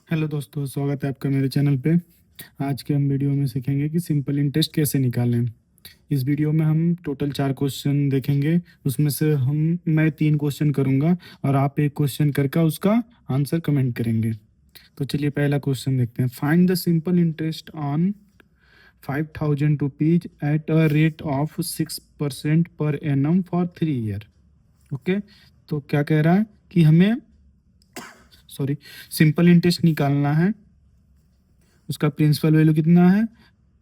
Hello दोस्तों, स्वागत है आपका मेरे चैनल पे। आज के हम वीडियो में सीखेंगे कि सिंपल इंटरेस्ट कैसे निकालें। इस वीडियो में हम टोटल 4 क्वेश्चन देखेंगे। उसमें से मैं 3 क्वेश्चन करूंगा और आप एक क्वेश्चन करके उसका आंसर कमेंट करेंगे। तो चलिए पहला क्वेश्चन देखते हैं। Find the simple interest on 5000 rupees at a rate of 6% per annum for 3 year. Okay, तो क्या कह रहा है कि हमें सिंपल इंटरेस्ट निकालना है। उसका प्रिंसिपल वैल्यू कितना है?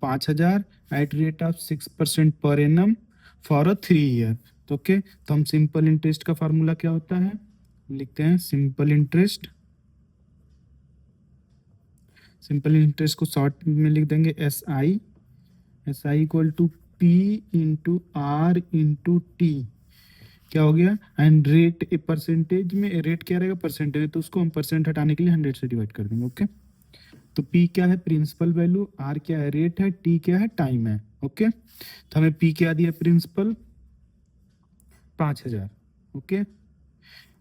5000 at rate of 6% per annum for a 3 year. तो ओके, तो हम सिंपल इंटरेस्ट का फार्मूला क्या होता है लिखते हैं। सिंपल इंटरेस्ट को शॉर्ट में लिख देंगे S I equal to P into R into T. क्या हो गया? एंड रेट परसेंटेज में रेट क्या रहेगा? परसेंटेज, तो उसको हम परसेंट हटाने के लिए 100 से डिवाइड कर देंगे। ओके, तो P क्या है? Principal value. R क्या है? रेट है। T क्या है? टाइम है। ओके, तो हमें P क्या दिया? प्रिंसिपल 5000। ओके,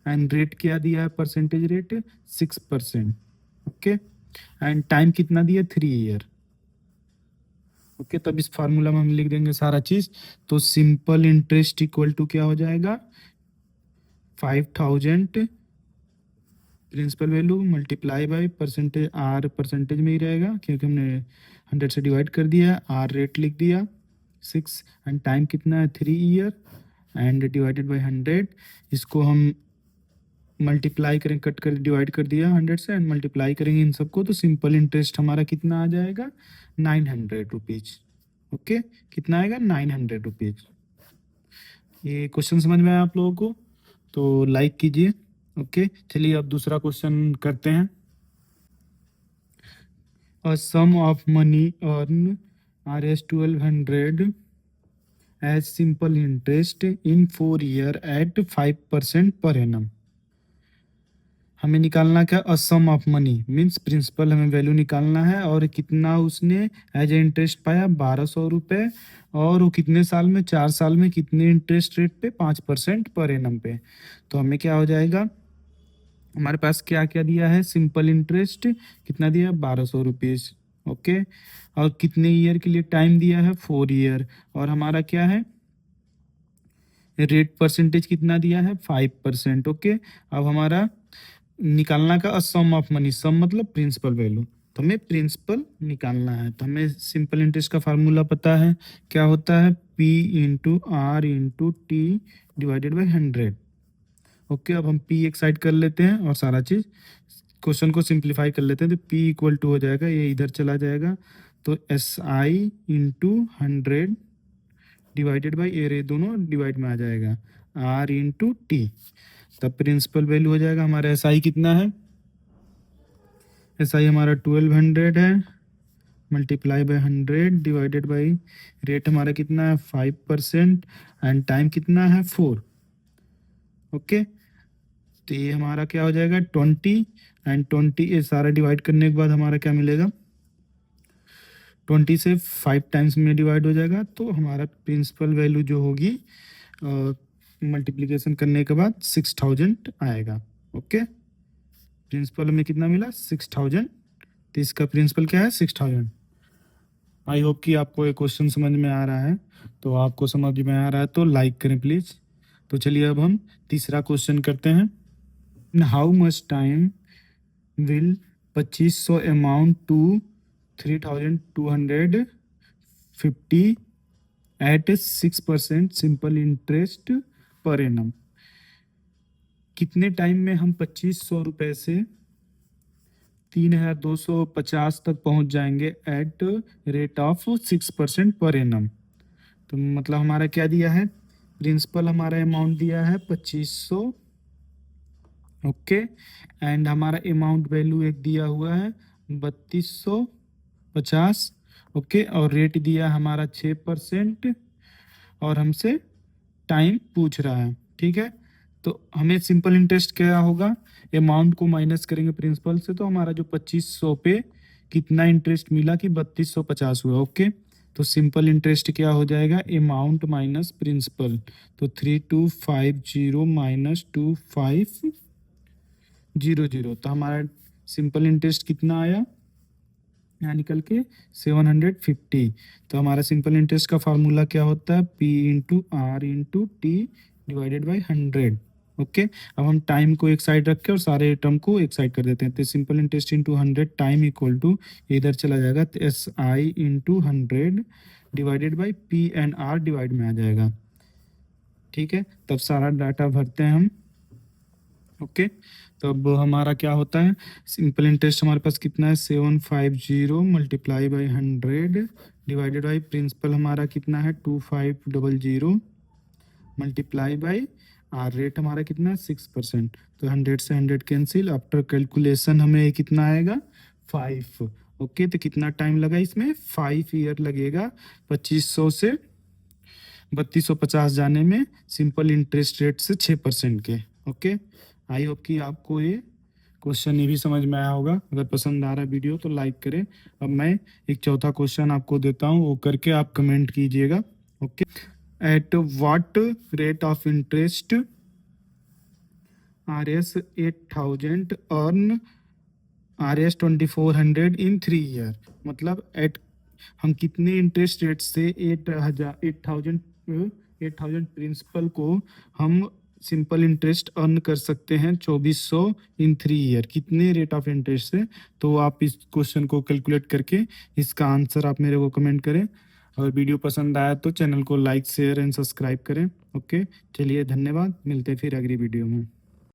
एंड रेट क्या दिया है? Percentage rate 6%। Okay, and time कितना दिया? 3 ईयर। ओके, तब इस फार्मूला में हम लिख देंगे सारा चीज। तो सिंपल इंटरेस्ट इक्वल टू क्या हो जाएगा? 5000 principal value multiply by percentage. R percentage में ही रहेगा क्योंकि हमने 100 से डिवाइड कर दिया है। आर रेट लिख दिया 6, एंड टाइम कितना है? 3 ईयर, एंड डिवाइडेड बाय 100। इसको हम मल्टीप्लाई करें, कट कर डिवाइड कर दिया 100 से, एंड मल्टीप्लाई करेंगे इन सबको, तो सिंपल इंटरेस्ट हमारा कितना आ जाएगा? 900 रुपीज। ओके, कितना आएगा? 900 रुपीज। ये क्वेश्चन समझ में आया आप लोगों को? तो लाइक कीजिए। ओके, चलिए अब दूसरा क्वेश्चन करते हैं। A sum of money earned Rs 1200 as simple interest in 4 year at 5% per annum। हमें निकालना क्या? अ सम ऑफ मनी मीन्स प्रिंसिपल, हमें वैल्यू निकालना है और कितना उसने एज ए इंटरेस्ट पाया? 1200 रुपये। और वो कितने साल में? 4 साल में। कितने इंटरेस्ट रेट पे? 5% पर एनम पे। तो हमें क्या हो जाएगा? हमारे पास क्या क्या दिया है? सिंपल इंटरेस्ट कितना दिया? 1200 रुपीज। ओके, और कितने ईयर के लिए टाइम दिया है? 4 ईयर। और हमारा क्या है? रेट परसेंटेज कितना दिया है? 5%। ओके, अब हमारा निकालना का सम ऑफ मनी। सम मतलब प्रिंसिपल वैल्यू, तो हमें प्रिंसिपल निकालना है। तो हमें सिंपल इंटरेस्ट का फार्मूला पता है, क्या होता है? P into R into T divided by 100। Okay, अब हम P एक साइड कर लेते हैं और सारा चीज क्वेश्चन को सिंप्लीफाई कर लेते हैं। तो P इक्वल टू हो जाएगा, ये इधर चला जाएगा, तो SI इंटू 100 डिवाइडेड बाई ए, दोनों डिवाइड में आ जाएगा, R इंटू टी। तब प्रिंसिपल वैल्यू हो जाएगा हमारा SI कितना है? SI हमारा 1200 है, multiply by 100 divided by rate हमारा कितना है? 5%, एंड टाइम कितना है? 4। ओके, तो ये हमारा क्या हो जाएगा? 20, एंड 20 ये सारा डिवाइड करने के बाद हमारा क्या मिलेगा? 20 से 5 टाइम्स में डिवाइड हो जाएगा, तो हमारा प्रिंसिपल वैल्यू जो होगी मल्टीप्लिकेशन करने के बाद 6000 आएगा। ओके, प्रिंसिपल में कितना मिला? 6000। तो इसका प्रिंसिपल क्या है? 6000। आई होप कि आपको ये क्वेश्चन समझ में आ रहा है। तो आपको समझ में आ रहा है तो लाइक करें प्लीज़। तो चलिए अब हम तीसरा क्वेश्चन करते हैं। How much time will 2500 amount to 3250 at 6% simple interest per annum. कितने टाइम में हम 2500 रुपये से 3250 तक पहुंच जाएंगे at rate of 6% per annum? तो मतलब हमारा क्या दिया है? प्रिंसिपल हमारा अमाउंट दिया है 2500। ओके, एंड हमारा अमाउंट वैल्यू एक दिया हुआ है 3250। ओके, और रेट दिया हमारा 6%, और हमसे टाइम पूछ रहा है। ठीक है, तो हमें सिंपल इंटरेस्ट क्या होगा? अमाउंट को माइनस करेंगे प्रिंसिपल से, तो हमारा जो 2500 पे कितना इंटरेस्ट मिला कि 3250 हुआ। ओके, तो सिंपल इंटरेस्ट क्या हो जाएगा? अमाउंट माइनस प्रिंसिपल, तो 3250 माइनस 2500, तो हमारा सिंपल इंटरेस्ट कितना आया यहाँ निकल के 750। तो हमारा सिंपल इंटरेस्ट का फार्मूला क्या होता है, P into R into T divided by 100। Okay, अब हम टाइम को एक साइड रख के और सारे टर्म को एक साइड कर देते हैं। तो simple interest into 100 time equal to इधर चला जाएगा तो SI into 100 divided by P&R divide में आ जाएगा। ठीक है, तब सारा डाटा भरते हैं हम। ओके, तो अब हमारा क्या होता है, सिंपल इंटरेस्ट हमारे पास कितना है 750 multiply by 100 divided by principal हमारा कितना है 2500 मल्टीप्लाई बाई आर रेट हमारा कितना है 6%। तो 100 से 100 कैंसिल, आफ्टर कैलकुलेशन हमें कितना आएगा 5। ओके, तो कितना टाइम लगा इसमें 5 ईयर लगेगा 2500 से 3250 जाने में सिंपल इंटरेस्ट रेट से 6% के। ओके, आई होप कि आपको ये क्वेश्चन ये भी समझ में आया होगा। अगर पसंद आ रहा है वीडियो तो लाइक करें। अब मैं एक चौथा क्वेश्चन आपको देता हूँ, वो करके आप कमेंट कीजिएगा। Okay, at what rate of interest RS 8000 earn RS 2400 in 3 year. मतलब एट हम कितने इंटरेस्ट रेट से 8000 प्रिंसिपल को हम सिंपल इंटरेस्ट अर्न कर सकते हैं 2400 इन 3 ईयर, कितने रेट ऑफ इंटरेस्ट से। तो आप इस क्वेश्चन को कैलकुलेट करके इसका आंसर आप मेरे को कमेंट करें। अगर वीडियो पसंद आया तो चैनल को लाइक शेयर एंड सब्सक्राइब करें। ओके, चलिए धन्यवाद, मिलते हैं फिर अगली वीडियो में।